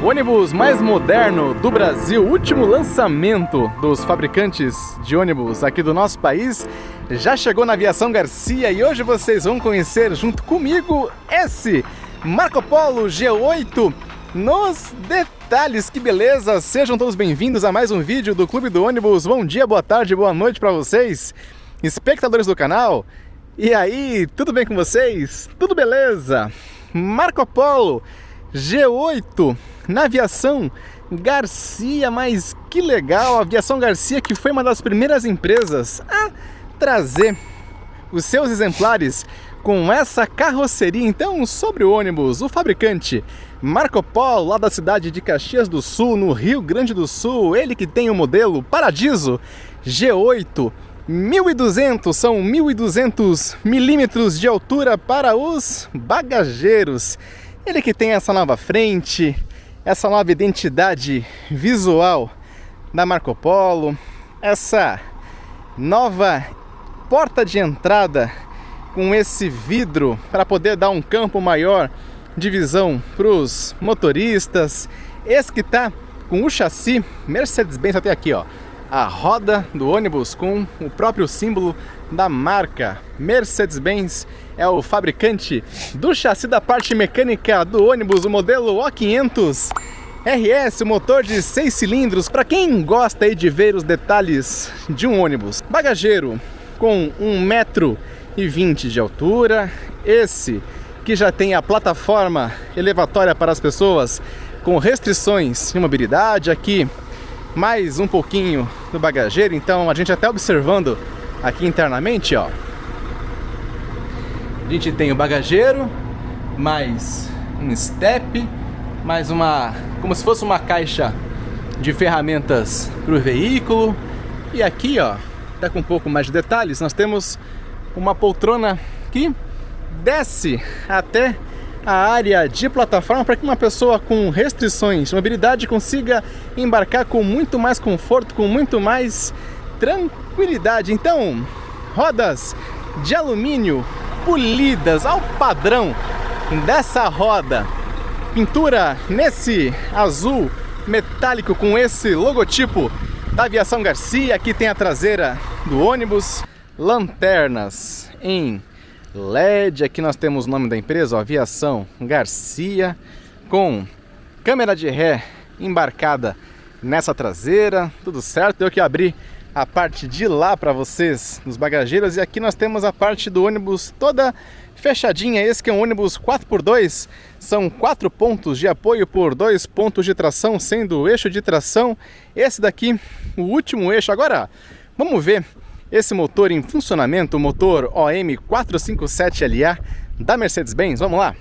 O ônibus mais moderno do Brasil, último lançamento dos fabricantes de ônibus aqui do nosso país, já chegou na Aviação Garcia e hoje vocês vão conhecer junto comigo esse Marco Polo G8 nos detalhes. Que beleza! Sejam todos bem-vindos a mais um vídeo do Clube do Ônibus. Bom dia, boa tarde, boa noite para vocês, espectadores do canal. E aí, tudo bem com vocês? Tudo beleza? Marco Polo G8 na Aviação Garcia, mas que legal! A Aviação Garcia, que foi uma das primeiras empresas a trazer os seus exemplares com essa carroceria. Então, sobre o ônibus, o fabricante Marco Polo, lá da cidade de Caxias do Sul, no Rio Grande do Sul, ele que tem o modelo Paradiso G8 1200, são 1200 milímetros de altura para os bagageiros. Ele que tem essa nova frente, essa nova identidade visual da Marco Polo, essa nova porta de entrada com esse vidro para poder dar um campo maior de visão para os motoristas. Esse que está com o chassi Mercedes-Benz, até aqui, ó, a roda do ônibus com o próprio símbolo da marca. Mercedes-Benz é o fabricante do chassi, da parte mecânica do ônibus, o modelo O500 RS, o motor de 6 cilindros, para quem gosta aí de ver os detalhes de um ônibus. Bagageiro com 1,20 m de altura, esse que já tem a plataforma elevatória para as pessoas com restrições de mobilidade. Aqui mais um pouquinho do bagageiro, então a gente até observando aqui internamente, ó, a gente tem o bagageiro, mais um step, mais uma, como se fosse uma caixa de ferramentas para o veículo. E aqui, ó, tá com um pouco mais de detalhes, nós temos uma poltrona que desce até a área de plataforma para que uma pessoa com restrições de mobilidade consiga embarcar com muito mais conforto, com muito mais tranquilidade. Então, rodas de alumínio polidas ao padrão dessa roda, pintura nesse azul metálico com esse logotipo da Aviação Garcia. Aqui tem a traseira do ônibus, lanternas em LED, aqui nós temos o nome da empresa, ó, Aviação Garcia, com câmera de ré embarcada nessa traseira, tudo certo. Eu que abri a parte de lá para vocês, dos bagageiros, e aqui nós temos a parte do ônibus toda fechadinha. Esse que é um ônibus 4x2, são 4 pontos de apoio por 2 pontos de tração, sendo o eixo de tração esse daqui, o último eixo. Agora, vamos ver esse motor em funcionamento, o motor OM 457LA da Mercedes-Benz. Vamos lá!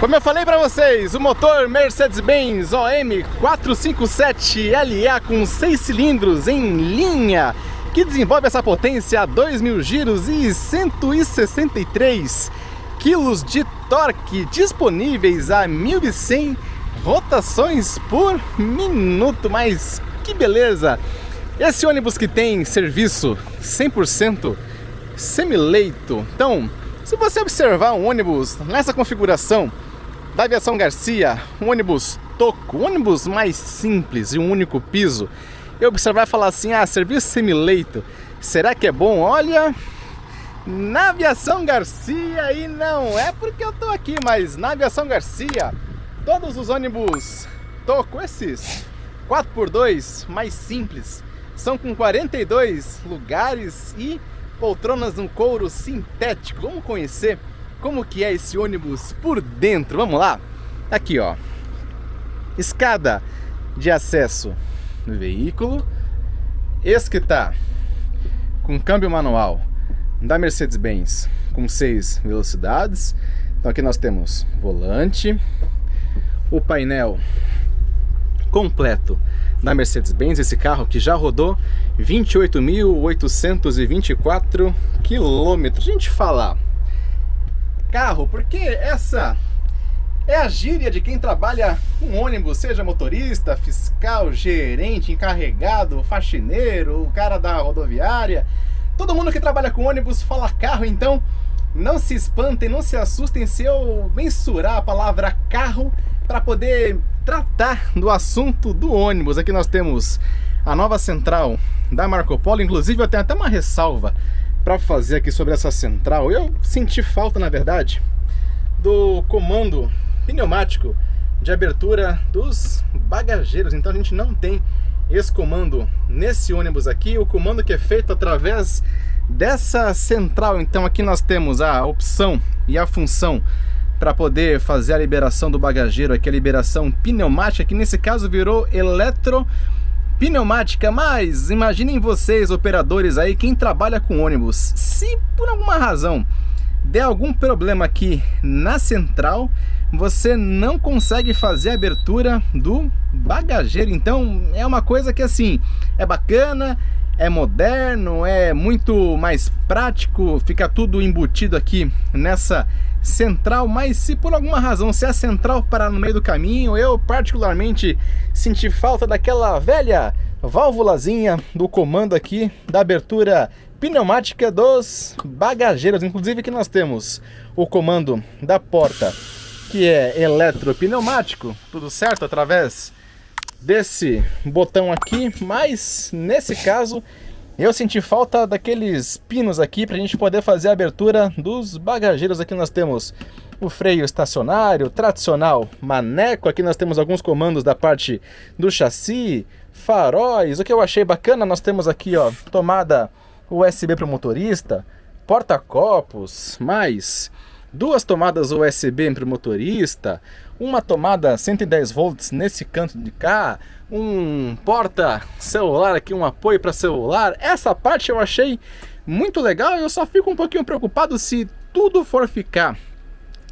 Como eu falei para vocês, o motor Mercedes-Benz OM 457LA com 6 cilindros em linha, que desenvolve essa potência a 2.000 giros e 163 kg de torque, disponíveis a 1.100 rotações por minuto. Mas que beleza! Esse ônibus que tem serviço 100% semileito. Então, se você observar um ônibus nessa configuração da Aviação Garcia, um ônibus toco, um ônibus mais simples e um único piso, e observar e falar assim, ah, serviço semileito, será que é bom? Olha, na Aviação Garcia, e não é porque eu tô aqui, mas na Aviação Garcia, todos os ônibus toco, esses 4x2 mais simples, São com 42 lugares e poltronas no couro sintético. Vamos conhecer como que é esse ônibus por dentro. Vamos lá? Aqui, ó. Escada de acesso no veículo. Esse que tá com câmbio manual da Mercedes-Benz com 6 velocidades. Então aqui nós temos volante, o painel completo da Mercedes-Benz, esse carro que já rodou 28.824 quilômetros. A gente fala carro porque essa é a gíria de quem trabalha com ônibus, seja motorista, fiscal, gerente, encarregado, faxineiro, o cara da rodoviária. Todo mundo que trabalha com ônibus fala carro, então não se espantem, não se assustem se eu mensurar a palavra carro para poder tratar do assunto do ônibus. Aqui nós temos a nova central da Marco Polo. Inclusive eu tenho até uma ressalva para fazer aqui sobre essa central. Eu senti falta, na verdade, do comando pneumático de abertura dos bagageiros. Então a gente não tem esse comando nesse ônibus aqui. O comando que é feito através dessa central. Então aqui nós temos a opção e a função para poder fazer a liberação do bagageiro, aqui a liberação pneumática, que nesse caso virou eletropneumática. Mas imaginem vocês, operadores aí, quem trabalha com ônibus, se por alguma razão der algum problema aqui na central, você não consegue fazer a abertura do bagageiro. Então é uma coisa que assim, é bacana, é moderno, é muito mais prático, fica tudo embutido aqui nessa central. Mas se por alguma razão, se a central parar no meio do caminho, eu particularmente senti falta daquela velha válvulazinha do comando aqui da abertura pneumática dos bagageiros. Inclusive aqui nós temos o comando da porta, que é eletropneumático, tudo certo, através desse botão aqui. Mas nesse caso eu senti falta daqueles pinos aqui para a gente poder fazer a abertura dos bagageiros. Aqui nós temos o freio estacionário, tradicional, maneco. Aqui nós temos alguns comandos da parte do chassi, faróis. O que eu achei bacana, nós temos aqui, ó, tomada USB para o motorista, porta-copos, mais duas tomadas USB para o motorista, uma tomada 110 volts nesse canto de cá, um porta-celular aqui, um apoio para celular. Essa parte eu achei muito legal. Eu só fico um pouquinho preocupado se tudo for ficar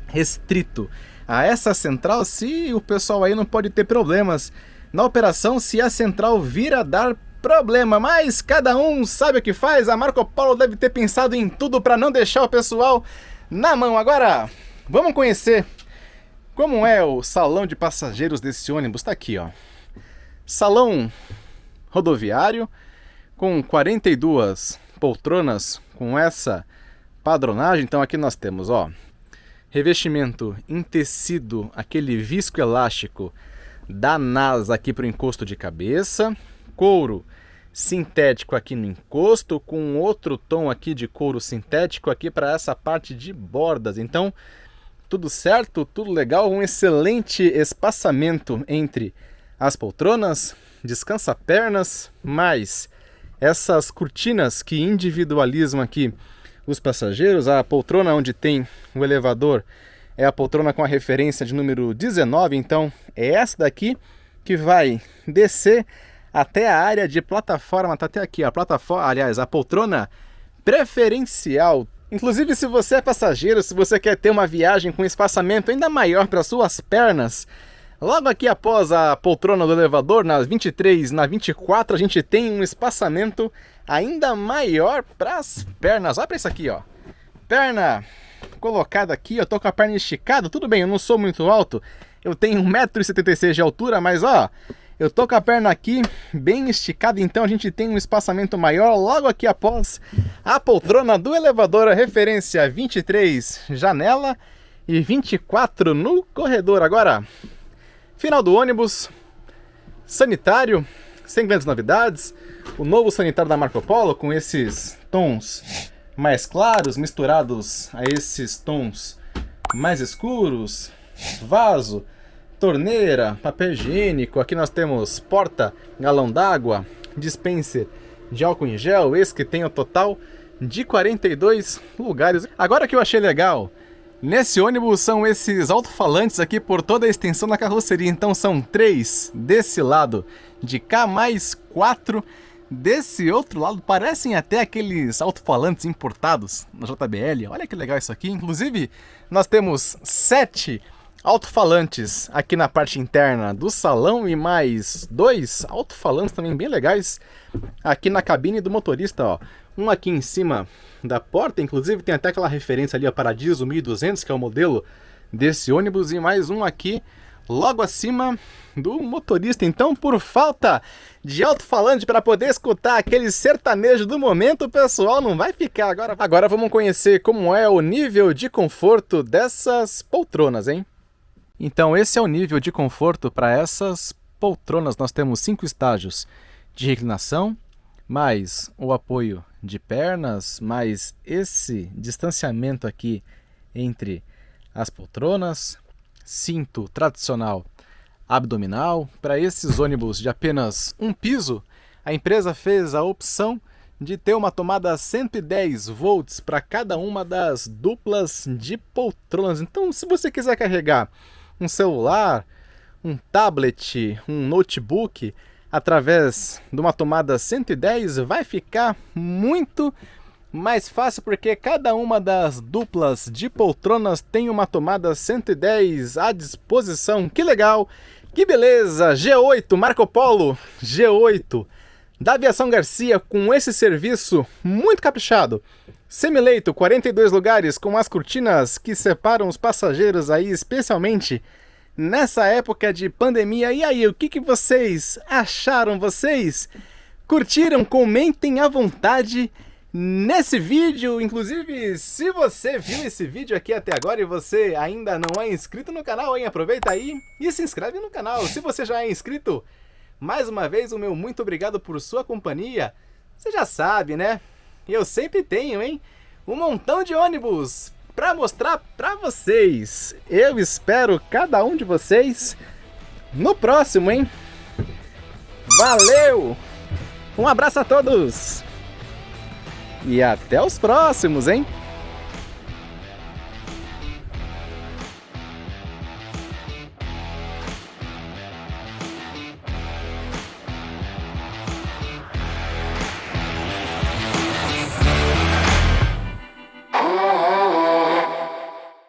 restrito a essa central, se o pessoal aí não pode ter problemas na operação, se a central vir a dar problema. Mas cada um sabe o que faz. A Marco Polo deve ter pensado em tudo para não deixar o pessoal na mão. Agora vamos conhecer como é o salão de passageiros desse ônibus. Tá aqui, ó, salão rodoviário com 42 poltronas com essa padronagem. Então aqui nós temos, ó, revestimento em tecido, aquele viscoelástico da NASA aqui para o encosto de cabeça, couro sintético aqui no encosto, com outro tom aqui de couro sintético aqui para essa parte de bordas. Então tudo certo, tudo legal, um excelente espaçamento entre as poltronas, descansa-pernas, mais essas cortinas que individualizam aqui os passageiros. A poltrona onde tem o elevador é a poltrona com a referência de número 19, então é essa daqui que vai descer até a área de plataforma. Tá até aqui a plataforma, aliás, a poltrona preferencial. Inclusive, se você é passageiro, se você quer ter uma viagem com espaçamento ainda maior para suas pernas, logo aqui após a poltrona do elevador, na 23, na 24, a gente tem um espaçamento ainda maior para as pernas. Olha para isso aqui, ó. Perna colocada aqui, eu tô com a perna esticada. Tudo bem, eu não sou muito alto, eu tenho 1,76 m de altura, mas ó, eu tô com a perna aqui bem esticada, então a gente tem um espaçamento maior logo aqui após a poltrona do elevador, a referência 23 janela e 24 no corredor. Agora, final do ônibus, sanitário, sem grandes novidades, o novo sanitário da Marco Polo com esses tons mais claros misturados a esses tons mais escuros, vaso, torneira, papel higiênico. Aqui nós temos porta, galão d'água, dispenser de álcool em gel, esse que tem o total de 42 lugares. Agora que eu achei legal, nesse ônibus são esses alto-falantes aqui por toda a extensão da carroceria. Então são 3 desse lado de cá, mais 4 desse outro lado. Parecem até aqueles alto-falantes importados na JBL. Olha que legal isso aqui. Inclusive, nós temos 7 alto-falantes aqui na parte interna do salão e mais 2 alto-falantes também bem legais aqui na cabine do motorista, ó. Um aqui em cima da porta, inclusive tem até aquela referência ali, a Paradiso 1200, que é o modelo desse ônibus, e mais um aqui logo acima do motorista. Então, por falta de alto-falante para poder escutar aquele sertanejo do momento, o pessoal não vai ficar. Agora vamos conhecer como é o nível de conforto dessas poltronas, hein? Então, esse é o nível de conforto para essas poltronas. Nós temos 5 estágios de reclinação, mais o apoio de pernas, mais esse distanciamento aqui entre as poltronas, cinto tradicional abdominal. Para esses ônibus de apenas um piso, a empresa fez a opção de ter uma tomada 110 volts para cada uma das duplas de poltronas. Então, se você quiser carregar um celular, um tablet, um notebook através de uma tomada 110, vai ficar muito mais fácil, porque cada uma das duplas de poltronas tem uma tomada 110 à disposição. Que legal, que beleza! G8 Marco Polo, G8 da Aviação Garcia, com esse serviço muito caprichado. Semileito, 42 lugares, com as cortinas que separam os passageiros aí, especialmente nessa época de pandemia. E aí, o que vocês acharam? Vocês curtiram? Comentem à vontade nesse vídeo. Inclusive, se você viu esse vídeo aqui até agora e você ainda não é inscrito no canal, hein? Aproveita aí e se inscreve no canal. Se você já é inscrito, mais uma vez o meu muito obrigado por sua companhia. Você já sabe, né? Eu sempre tenho, hein? Um montão de ônibus para mostrar para vocês. Eu espero cada um de vocês no próximo, hein? Valeu! Um abraço a todos! E até os próximos, hein?